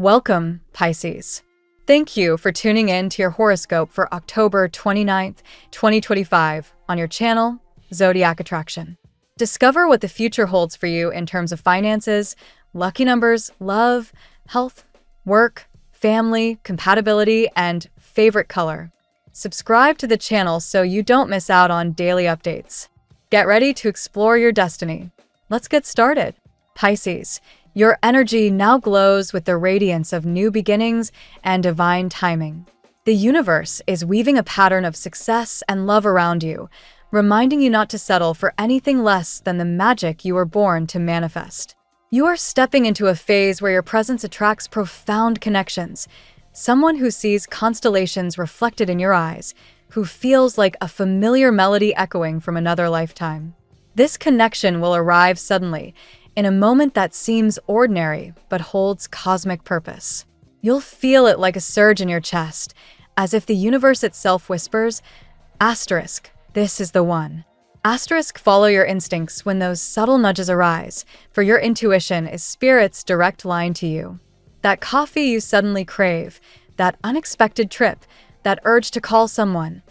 Welcome, Pisces. Thank you for tuning in to your horoscope for October 29th, 2025 on your channel, Zodiac Attraction. Discover what the future holds for you in terms of finances, lucky numbers, love, health, work, family, compatibility, and favorite color. Subscribe to the channel so you don't miss out on daily updates. Get ready to explore your destiny. Let's get started. Pisces, your energy now glows with the radiance of new beginnings and divine timing. The universe is weaving a pattern of success and love around you, reminding you not to settle for anything less than the magic you were born to manifest. You are stepping into a phase where your presence attracts profound connections, someone who sees constellations reflected in your eyes, who feels like a familiar melody echoing from another lifetime. This connection will arrive suddenly, in a moment that seems ordinary but holds cosmic purpose. You'll feel it like a surge in your chest, as if the universe itself whispers, asterisk, this is the one. Asterisk, follow your instincts when those subtle nudges arise, for your intuition is spirit's direct line to you. That coffee you suddenly crave, that unexpected trip, that urge to call someone,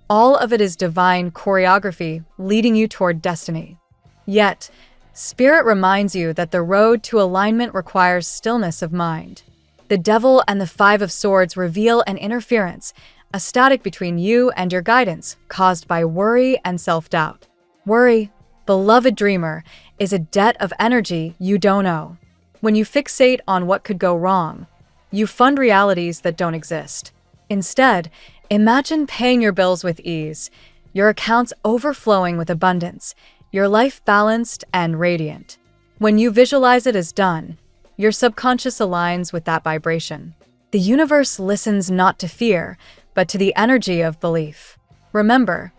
all of it is divine choreography leading you toward destiny. Yet, Spirit reminds you that the road to alignment requires stillness of mind. The Devil and the Five of Swords reveal an interference, a static between you and your guidance, caused by worry and self-doubt. Worry, beloved dreamer, is a debt of energy you don't owe. When you fixate on what could go wrong, you fund realities that don't exist. Instead, imagine paying your bills with ease, your accounts overflowing with abundance, your life balanced and radiant. When you visualize it as done, your subconscious aligns with that vibration. The universe listens not to fear, but to the energy of belief. Remember,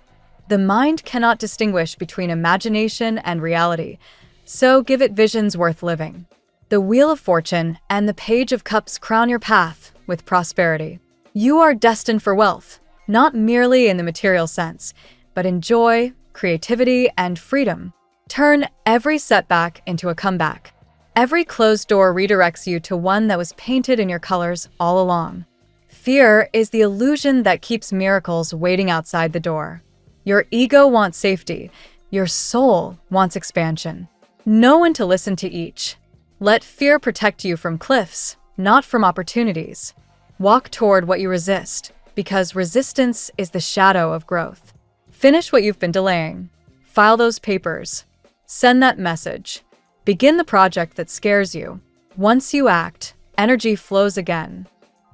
the mind cannot distinguish between imagination and reality, so give it visions worth living. The Wheel of Fortune and the Page of Cups crown your path with prosperity. You are destined for wealth, not merely in the material sense, but in joy, creativity, and freedom. Turn every setback into a comeback. Every closed door redirects you to one that was painted in your colors all along. Fear is the illusion that keeps miracles waiting outside the door. Your ego wants safety. Your soul wants expansion. Know when to listen to each. Let fear protect you from cliffs, not from opportunities. Walk toward what you resist, because resistance is the shadow of growth. Finish what you've been delaying. File those papers. Send that message. Begin the project that scares you. Once you act, energy flows again.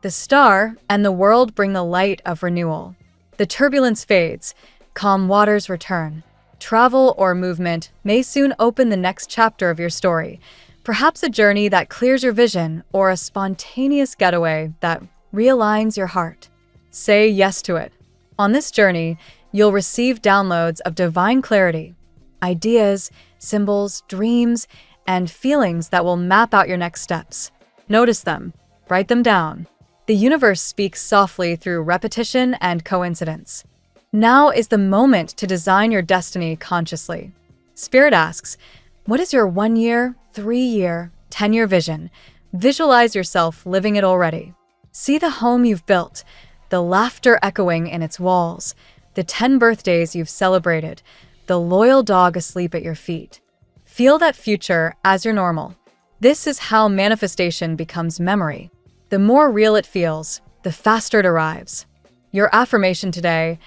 The star and the world bring the light of renewal. The turbulence fades. Calm waters return. Travel or movement may soon open the next chapter of your story. Perhaps a journey that clears your vision or a spontaneous getaway that realigns your heart. Say yes to it. On this journey, you'll receive downloads of divine clarity, ideas, symbols, dreams, and feelings that will map out your next steps. Notice them. Write them down. The universe speaks softly through repetition and coincidence. Now is the moment to design your destiny consciously. Spirit asks, what is your 1 year, 3 year, 10-year vision? Visualize yourself living it already. See the home you've built, the laughter echoing in its walls, the 10 birthdays you've celebrated, the loyal dog asleep at your feet. Feel that future as your normal. This is how manifestation becomes memory. The more real it feels, the faster it arrives. Your affirmation today,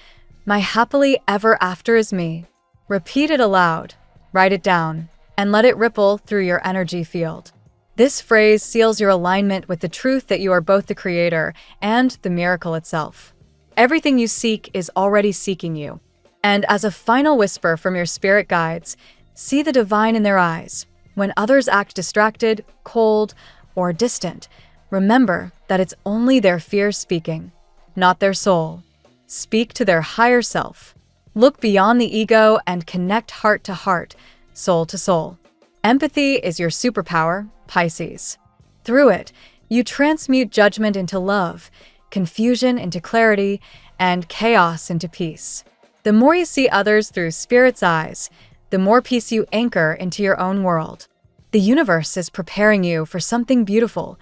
my happily ever after is me. Repeat it aloud, write it down, and let it ripple through your energy field. This phrase seals your alignment with the truth that you are both the creator and the miracle itself. Everything you seek is already seeking you. And as a final whisper from your spirit guides, see the divine in their eyes. When others act distracted, cold, or distant, remember that it's only their fear speaking, not their soul. Speak to their higher self. Look beyond the ego and connect heart to heart, soul to soul. Empathy is your superpower, Pisces. Through it, you transmute judgment into love, confusion into clarity, and chaos into peace. The more you see others through spirit's eyes, the more peace you anchor into your own world. The universe is preparing you for something beautiful,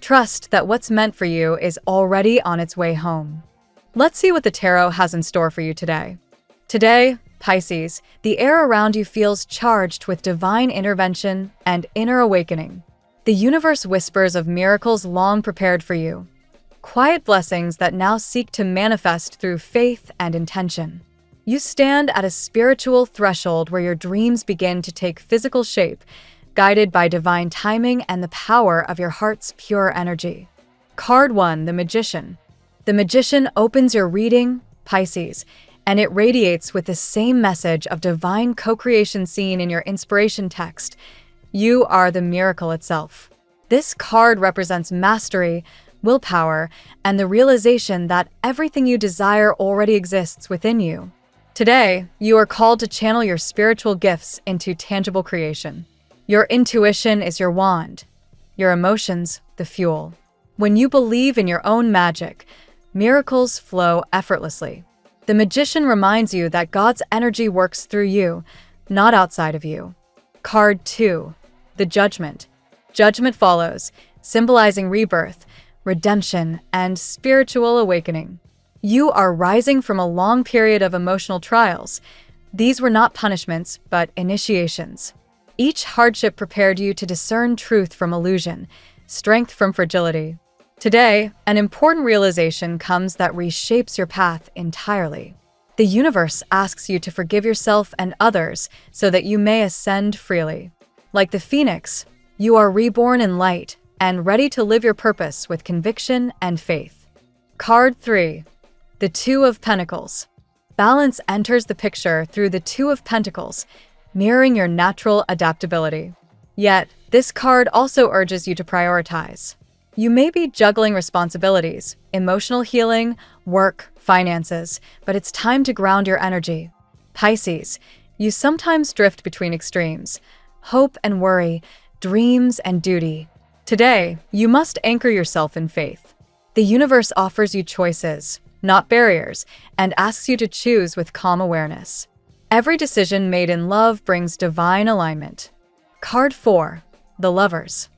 Trust that what's meant for you is already on its way home. Let's see what the tarot has in store for you today. Today, Pisces, the air around you feels charged with divine intervention and inner awakening. The universe whispers of miracles long prepared for you, quiet blessings that now seek to manifest through faith and intention. You stand at a spiritual threshold where your dreams begin to take physical shape, guided by divine timing and the power of your heart's pure energy. Card 1, the Magician. The Magician opens your reading, Pisces, and it radiates with the same message of divine co-creation seen in your inspiration text. You are the miracle itself. This card represents mastery, willpower, and the realization that everything you desire already exists within you. Today, you are called to channel your spiritual gifts into tangible creation. Your intuition is your wand, your emotions the fuel. When you believe in your own magic, miracles flow effortlessly. The Magician reminds you that God's energy works through you, not outside of you. Card 2, the Judgment. Judgment follows, symbolizing rebirth, redemption, and spiritual awakening. You are rising from a long period of emotional trials. These were not punishments, but initiations. Each hardship prepared you to discern truth from illusion, strength from fragility. Today, an important realization comes that reshapes your path entirely. The universe asks you to forgive yourself and others so that you may ascend freely. Like the phoenix, you are reborn in light and ready to live your purpose with conviction and faith. Card 3, the Two of Pentacles. Balance enters the picture through the Two of Pentacles, mirroring your natural adaptability. Yet, this card also urges you to prioritize. You may be juggling responsibilities, emotional healing, work, finances, but it's time to ground your energy. Pisces, you sometimes drift between extremes, hope and worry, dreams and duty. Today, you must anchor yourself in faith. The universe offers you choices, not barriers, and asks you to choose with calm awareness. Every decision made in love brings divine alignment. Card 4, the Lovers.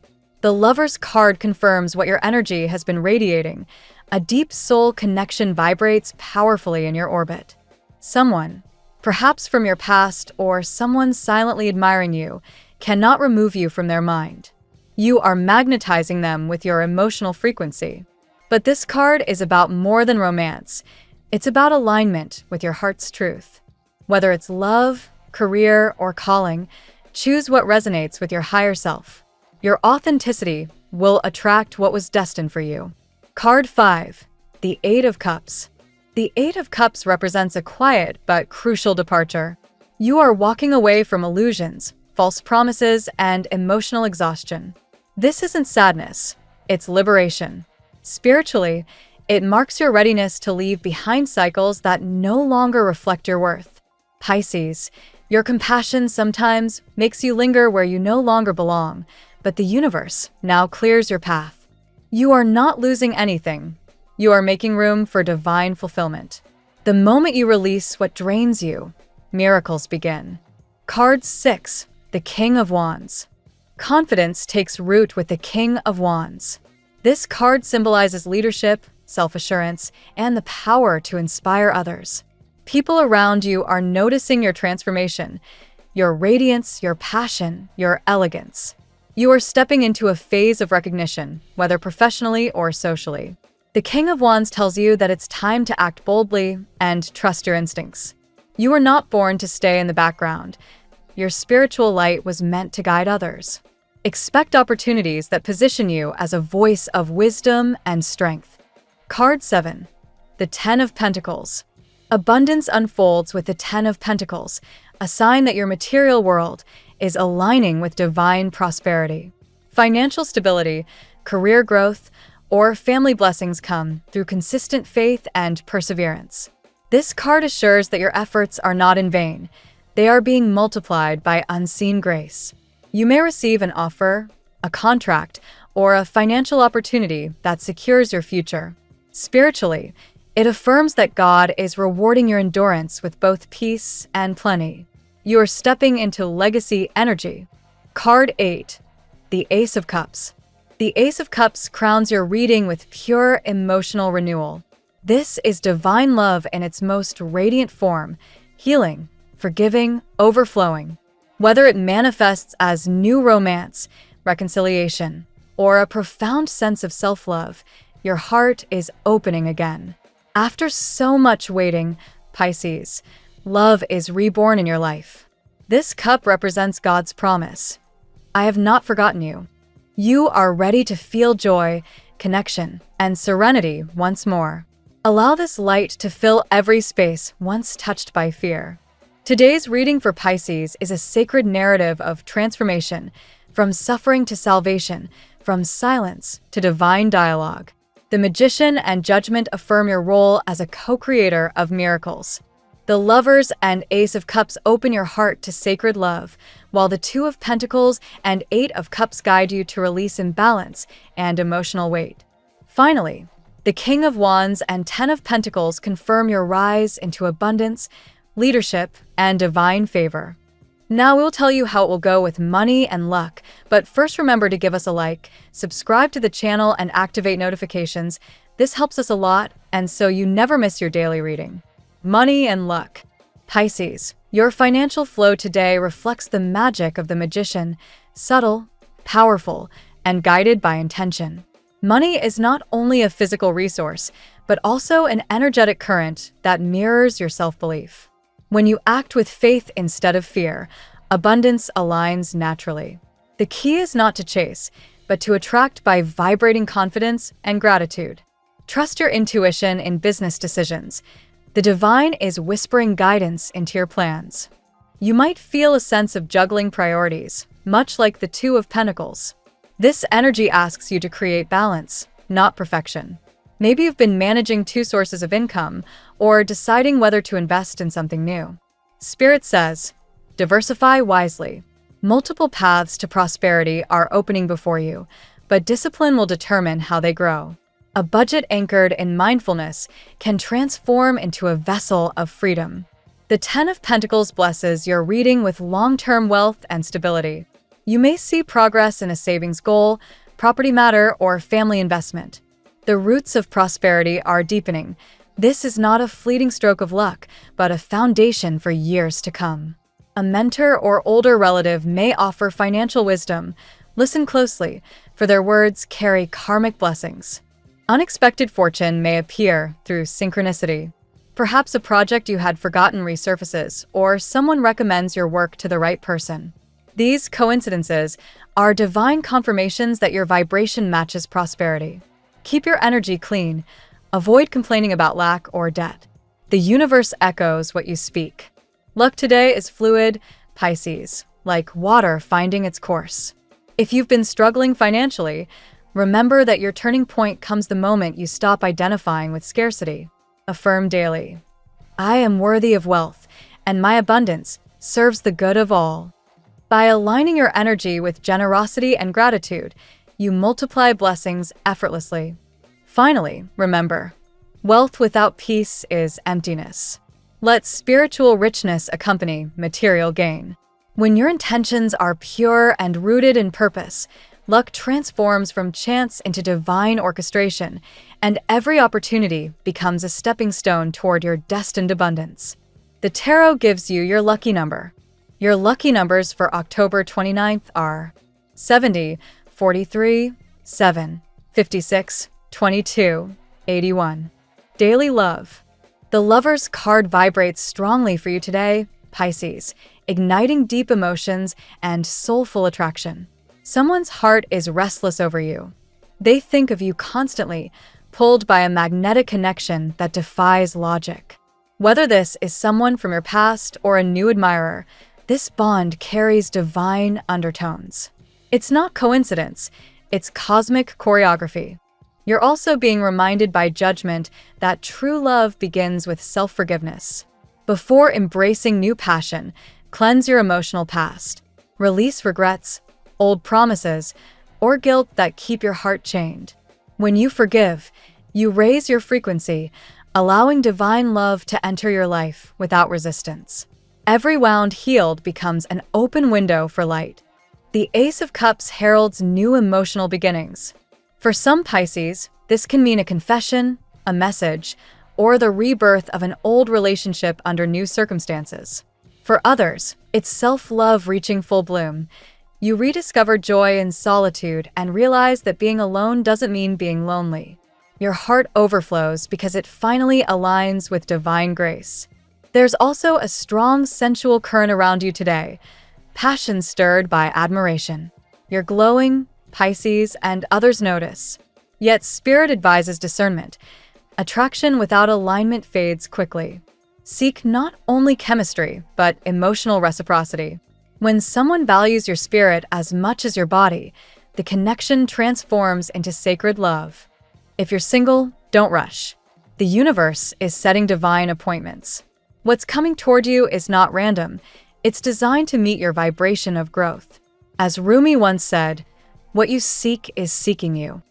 The Lover's card confirms what your energy has been radiating. A deep soul connection vibrates powerfully in your orbit. Someone, perhaps from your past or someone silently admiring you, cannot remove you from their mind. You are magnetizing them with your emotional frequency. But this card is about more than romance. It's about alignment with your heart's truth. Whether it's love, career, or calling, choose what resonates with your higher self. Your authenticity will attract what was destined for you. Card 5, the Eight of Cups. The Eight of Cups represents a quiet but crucial departure. You are walking away from illusions, false promises, and emotional exhaustion. This isn't sadness, it's liberation. Spiritually, it marks your readiness to leave behind cycles that no longer reflect your worth. Pisces, your compassion sometimes makes you linger where you no longer belong, but the universe now clears your path. You are not losing anything. You are making room for divine fulfillment. The moment you release what drains you, miracles begin. Card 6, the King of Wands. Confidence takes root with the King of Wands. This card symbolizes leadership, self-assurance, and the power to inspire others. People around you are noticing your transformation, your radiance, your passion, your elegance. You are stepping into a phase of recognition, whether professionally or socially. The King of Wands tells you that it's time to act boldly and trust your instincts. You were not born to stay in the background. Your spiritual light was meant to guide others. Expect opportunities that position you as a voice of wisdom and strength. Card 7, the Ten of Pentacles. Abundance unfolds with the Ten of Pentacles, a sign that your material world is aligning with divine prosperity. Financial stability, career growth, or family blessings come through consistent faith and perseverance. This card assures that your efforts are not in vain. They are being multiplied by unseen grace. You may receive an offer, a contract, or a financial opportunity that secures your future. Spiritually, it affirms that God is rewarding your endurance with both peace and plenty. You are stepping into legacy energy. Card 8, the Ace of Cups. The Ace of Cups crowns your reading with pure emotional renewal. This is divine love in its most radiant form, healing, forgiving, overflowing. Whether it manifests as new romance, reconciliation, or a profound sense of self-love, your heart is opening again. After so much waiting, Pisces, love is reborn in your life. This cup represents God's promise. I have not forgotten you. You are ready to feel joy, connection, and serenity once more. Allow this light to fill every space once touched by fear. Today's reading for Pisces is a sacred narrative of transformation, from suffering to salvation, from silence to divine dialogue. The Magician and Judgment affirm your role as a co-creator of miracles. The Lovers and Ace of Cups open your heart to sacred love, while the Two of Pentacles and Eight of Cups guide you to release imbalance and emotional weight. Finally, the King of Wands and Ten of Pentacles confirm your rise into abundance, leadership, and divine favor. Now we'll tell you how it will go with money and luck, but first remember to give us a like, subscribe to the channel, and activate notifications. This helps us a lot, and so you never miss your daily reading. Money and luck. Pisces, your financial flow today reflects the magic of the Magician, subtle, powerful, and guided by intention. Money is not only a physical resource, but also an energetic current that mirrors your self-belief. When you act with faith instead of fear, abundance aligns naturally. The key is not to chase, but to attract by vibrating confidence and gratitude. Trust your intuition in business decisions. The divine is whispering guidance into your plans. You might feel a sense of juggling priorities, much like the Two of Pentacles. This energy asks you to create balance, not perfection. Maybe you've been managing two sources of income or deciding whether to invest in something new. Spirit says, diversify wisely. Multiple paths to prosperity are opening before you, but discipline will determine how they grow. A budget anchored in mindfulness can transform into a vessel of freedom. The Ten of Pentacles blesses your reading with long-term wealth and stability. You may see progress in a savings goal, property matter, or family investment. The roots of prosperity are deepening. This is not a fleeting stroke of luck, but a foundation for years to come. A mentor or older relative may offer financial wisdom. Listen closely, for their words carry karmic blessings. Unexpected fortune may appear through synchronicity. Perhaps a project you had forgotten resurfaces, or someone recommends your work to the right person. These coincidences are divine confirmations that your vibration matches prosperity. Keep your energy clean. Avoid complaining about lack or debt. The universe echoes what you speak. Luck today is fluid, Pisces, like water finding its course. If you've been struggling financially, remember that your turning point comes the moment you stop identifying with scarcity. Affirm daily. I am worthy of wealth, and my abundance serves the good of all. By aligning your energy with generosity and gratitude, you multiply blessings effortlessly. Finally, remember, wealth without peace is emptiness. Let spiritual richness accompany material gain. When your intentions are pure and rooted in purpose, luck transforms from chance into divine orchestration, and every opportunity becomes a stepping stone toward your destined abundance. The tarot gives you your lucky number. Your lucky numbers for October 29th are 70, 43, 7, 56, 22, 81. Daily love. The Lover's card vibrates strongly for you today, Pisces, igniting deep emotions and soulful attraction. Someone's heart is restless over you. They think of you constantly, pulled by a magnetic connection that defies logic. Whether this is someone from your past or a new admirer, this bond carries divine undertones. It's not coincidence, it's cosmic choreography. You're also being reminded by Judgment that true love begins with self-forgiveness. Before embracing new passion, cleanse your emotional past. Release regrets, old promises, or guilt that keep your heart chained. When you forgive, you raise your frequency, allowing divine love to enter your life without resistance. Every wound healed becomes an open window for light. The Ace of Cups heralds new emotional beginnings. For some Pisces, this can mean a confession, a message, or the rebirth of an old relationship under new circumstances. For others, it's self-love reaching full bloom. You rediscover joy in solitude and realize that being alone doesn't mean being lonely. Your heart overflows because it finally aligns with divine grace. There's also a strong sensual current around you today, passion stirred by admiration. You're glowing, Pisces, and others notice. Yet Spirit advises discernment. Attraction without alignment fades quickly. Seek not only chemistry, but emotional reciprocity. When someone values your spirit as much as your body, the connection transforms into sacred love. If you're single, don't rush. The universe is setting divine appointments. What's coming toward you is not random. It's designed to meet your vibration of growth. As Rumi once said, "What you seek is seeking you."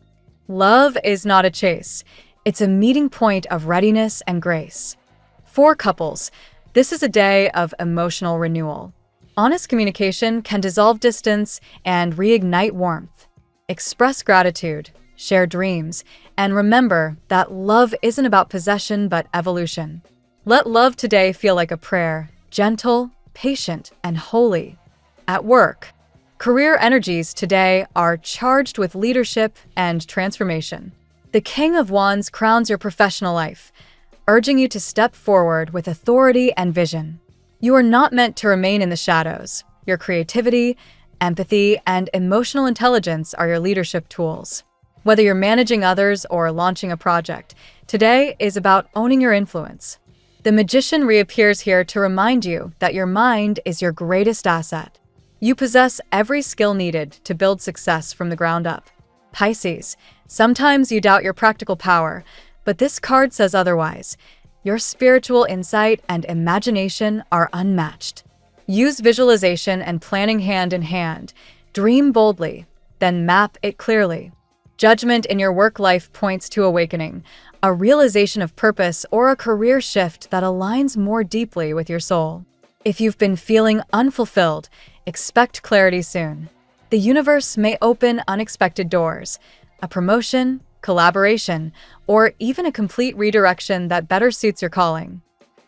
Love is not a chase. It's a meeting point of readiness and grace. For couples, this is a day of emotional renewal. Honest communication can dissolve distance and reignite warmth. Express gratitude, share dreams, and remember that love isn't about possession but evolution. Let love today feel like a prayer, gentle, patient, and holy. At work, career energies today are charged with leadership and transformation. The King of Wands crowns your professional life, urging you to step forward with authority and vision. You are not meant to remain in the shadows. Your creativity, empathy, and emotional intelligence are your leadership tools. Whether you're managing others or launching a project, today is about owning your influence. The Magician reappears here to remind you that your mind is your greatest asset. You possess every skill needed to build success from the ground up. Pisces, sometimes you doubt your practical power, but this card says otherwise. Your spiritual insight and imagination are unmatched. Use visualization and planning hand in hand. Dream boldly, then map it clearly. Judgment in your work life points to awakening, a realization of purpose or a career shift that aligns more deeply with your soul. If you've been feeling unfulfilled, expect clarity soon. The universe may open unexpected doors, a promotion, collaboration, or even a complete redirection that better suits your calling.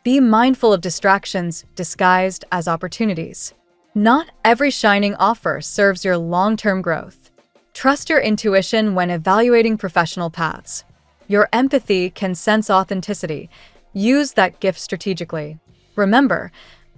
Be mindful of distractions disguised as opportunities. Not every shining offer serves your long-term growth. Trust your intuition when evaluating professional paths. Your empathy can sense authenticity. Use that gift strategically. Remember,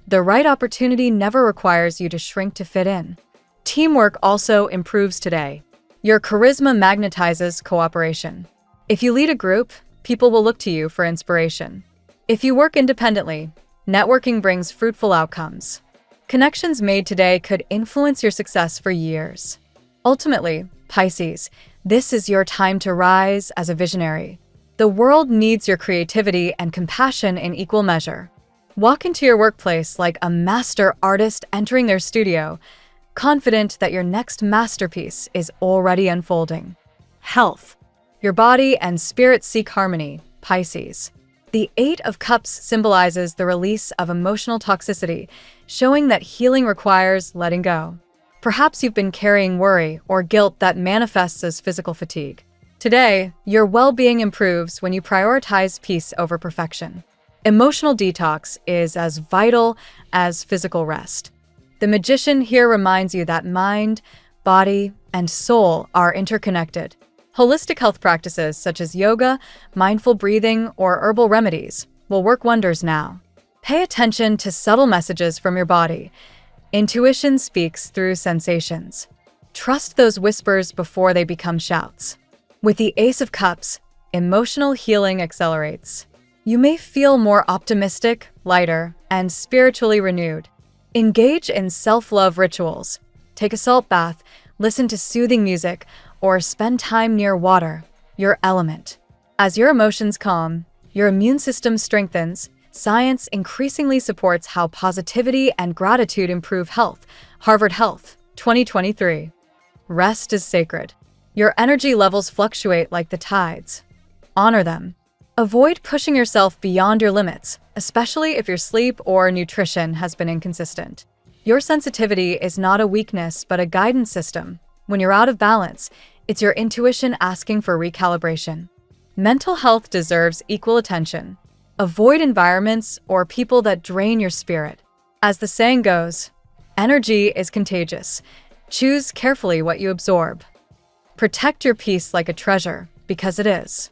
the right opportunity never requires you to shrink to fit in. Teamwork also improves today. Your charisma magnetizes cooperation. If you lead a group, people will look to you for inspiration. If you work independently, networking brings fruitful outcomes. Connections made today could influence your success for years. Ultimately, Pisces, this is your time to rise as a visionary. The world needs your creativity and compassion in equal measure. Walk into your workplace like a master artist entering their studio, confident that your next masterpiece is already unfolding. Health. Your body and spirit seek harmony, Pisces. The Eight of Cups symbolizes the release of emotional toxicity, showing that healing requires letting go. Perhaps you've been carrying worry or guilt that manifests as physical fatigue. Today, your well-being improves when you prioritize peace over perfection. Emotional detox is as vital as physical rest. The Magician here reminds you that mind, body, and soul are interconnected. Holistic health practices such as yoga, mindful breathing, or herbal remedies will work wonders now. Pay attention to subtle messages from your body. Intuition speaks through sensations. Trust those whispers before they become shouts. With the Ace of Cups, emotional healing accelerates. You may feel more optimistic, lighter, and spiritually renewed. Engage in self-love rituals. Take a salt bath, listen to soothing music, or spend time near water, your element. As your emotions calm, your immune system strengthens. Science increasingly supports how positivity and gratitude improve health. Harvard Health, 2023. Rest is sacred. Your energy levels fluctuate like the tides. Honor them. Avoid pushing yourself beyond your limits, especially if your sleep or nutrition has been inconsistent. Your sensitivity is not a weakness, but a guidance system. When you're out of balance, it's your intuition asking for recalibration. Mental health deserves equal attention. Avoid environments or people that drain your spirit. As the saying goes, energy is contagious. Choose carefully what you absorb. Protect your peace like a treasure, because it is.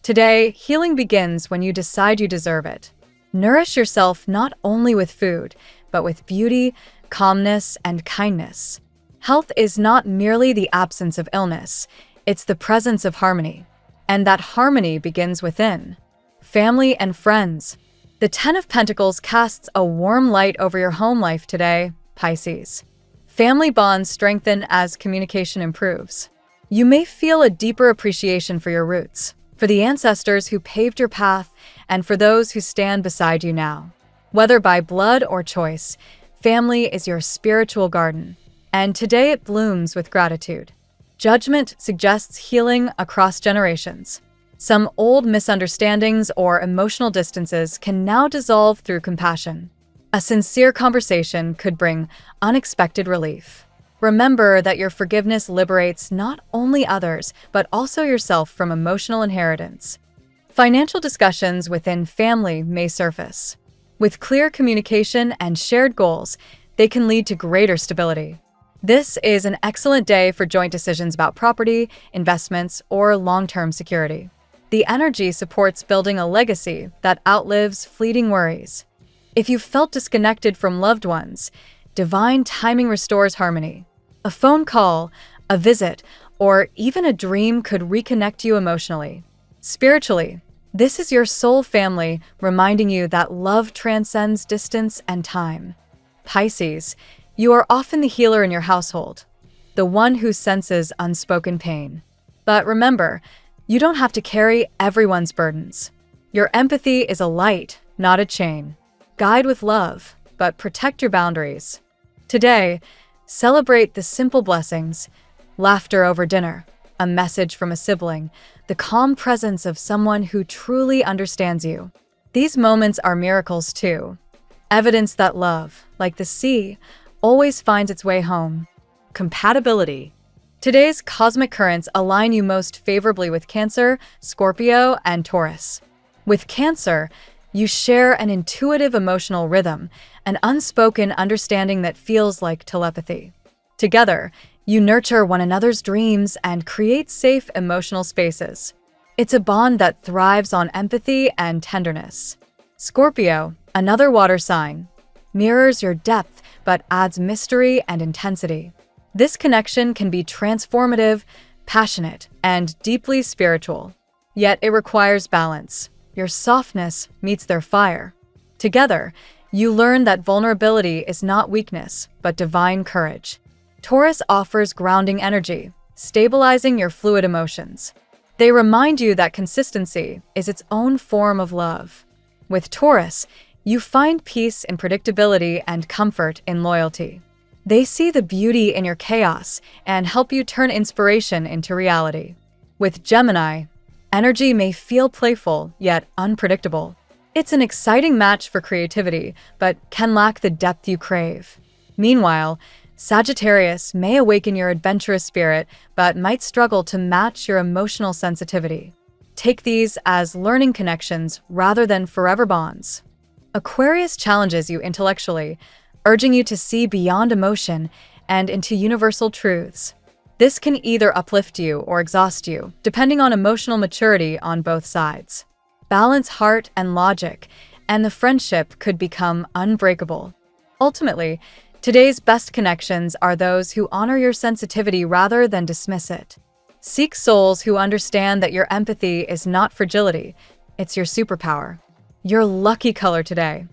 Today, healing begins when you decide you deserve it. Nourish yourself not only with food, but with beauty, calmness, and kindness. Health is not merely the absence of illness, it's the presence of harmony. And that harmony begins within. Family and friends. The Ten of Pentacles casts a warm light over your home life today, Pisces. Family bonds strengthen as communication improves. You may feel a deeper appreciation for your roots, for the ancestors who paved your path, and for those who stand beside you now. Whether by blood or choice, family is your spiritual garden, and today it blooms with gratitude. Judgment suggests healing across generations. Some old misunderstandings or emotional distances can now dissolve through compassion. A sincere conversation could bring unexpected relief. Remember that your forgiveness liberates not only others, but also yourself from emotional inheritance. Financial discussions within family may surface. With clear communication and shared goals, they can lead to greater stability. This is an excellent day for joint decisions about property, investments, or long-term security. The energy supports building a legacy that outlives fleeting worries. If you felt disconnected from loved ones, divine timing restores harmony. A phone call, a visit, or even a dream could reconnect you emotionally. Spiritually, this is your soul family reminding you that love transcends distance and time. Pisces, you are often the healer in your household, the one who senses unspoken pain. But remember, you don't have to carry everyone's burdens. Your empathy is a light, not a chain. Guide with love, but protect your boundaries. Today, celebrate the simple blessings: laughter over dinner, a message from a sibling, the calm presence of someone who truly understands you. These moments are miracles too. Evidence that love, like the sea, always finds its way home. Compatibility. Today's cosmic currents align you most favorably with Cancer, Scorpio, and Taurus. With Cancer, you share an intuitive emotional rhythm, an unspoken understanding that feels like telepathy. Together, you nurture one another's dreams and create safe emotional spaces. It's a bond that thrives on empathy and tenderness. Scorpio, another water sign, mirrors your depth but adds mystery and intensity. This connection can be transformative, passionate, and deeply spiritual. Yet it requires balance. Your softness meets their fire. Together, you learn that vulnerability is not weakness, but divine courage. Taurus offers grounding energy, stabilizing your fluid emotions. They remind you that consistency is its own form of love. With Taurus, you find peace in predictability and comfort in loyalty. They see the beauty in your chaos and help you turn inspiration into reality. With Gemini, energy may feel playful yet unpredictable. It's an exciting match for creativity, but can lack the depth you crave. Meanwhile, Sagittarius may awaken your adventurous spirit, but might struggle to match your emotional sensitivity. Take these as learning connections rather than forever bonds. Aquarius challenges you intellectually, urging you to see beyond emotion and into universal truths. This can either uplift you or exhaust you, depending on emotional maturity on both sides. Balance heart and logic, and the friendship could become unbreakable. Ultimately, today's best connections are those who honor your sensitivity rather than dismiss it. Seek souls who understand that your empathy is not fragility, it's your superpower. Your lucky color today: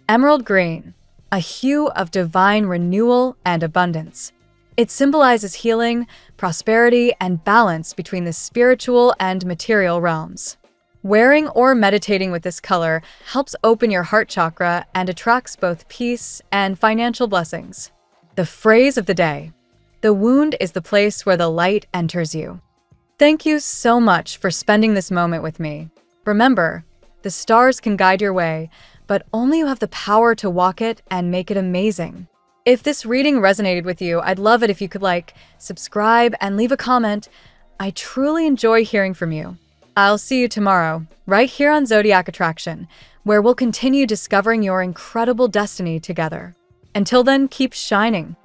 emerald green, a hue of divine renewal and abundance. It symbolizes healing, prosperity, and balance between the spiritual and material realms. Wearing or meditating with this color helps open your heart chakra and attracts both peace and financial blessings. The phrase of the day: the wound is the place where the light enters you. Thank you so much for spending this moment with me. Remember, the stars can guide your way, but only you have the power to walk it and make it amazing. If this reading resonated with you, I'd love it if you could like, subscribe, and leave a comment. I truly enjoy hearing from you. I'll see you tomorrow, right here on Zodiac Attraction, where we'll continue discovering your incredible destiny together. Until then, keep shining.